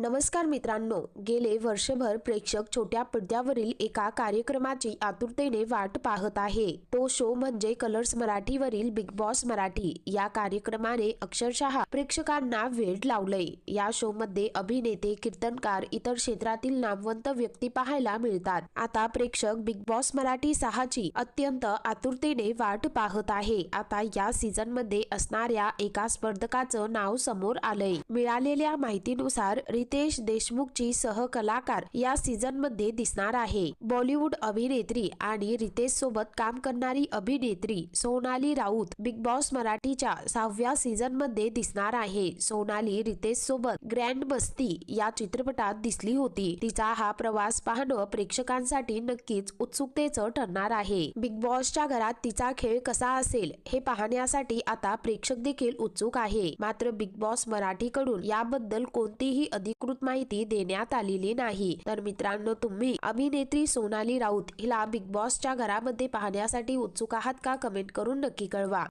नमस्कार मित्रांनो, गेले वर्षभर प्रेक्षक छोट्या पडद्यावरील एका कार्यक्रमाची आतुरतेने वाट पाहत आहे. तो शो म्हणजे कलर्स मराठीवरील बिग बॉस मराठी. या कार्यक्रमाने अक्षरशः प्रेक्षकांना वेड लावलंय. या शो मध्ये अभिनेते, कीर्तनकार, इतर क्षेत्रातील नामवंत व्यक्ती पाहायला मिळतात. आता प्रेक्षक बिग बॉस मराठी 6 ची अत्यंत आतुरतेने वाट पाहत आहे. आता या सीझन मध्ये असणाऱ्या एका स्पर्धकाचं नाव समोर आलंय. मिळालेल्या माहितीनुसार रितेश देशमुखची सहकलाकार या सीझन मध्ये दिसणार आहे. बॉलिवूड अभिनेत्री आणि रितेश सोबत काम करणारी अभिनेत्री सोनाली राऊत बिग बॉस मराठीच्या 6व्या सीझन मध्ये दिसणार आहे. सोनाली रितेश सोबत ग्रँड मस्ती या चित्रपटात दिसली होती. तिचा हा प्रवास पाहणं प्रेक्षकांसाठी नक्कीच उत्सुकतेचं ठरणार आहे. बिग बॉसच्या घरात तिचा खेळ कसा असेल हे पाहण्यासाठी आता प्रेक्षक देखील उत्सुक आहे. मात्र बिग बॉस मराठीकडून याबद्दल कोणतीही अधिकृत माहिती देण्यात आलेली नाही. तर मित्रांनो, तुम्ही अभिनेत्री सोनाली राऊत हिला बिग बॉसच्या घरामध्ये पाहण्यासाठी उत्सुक आहात का? कमेंट करून नक्की कळवा.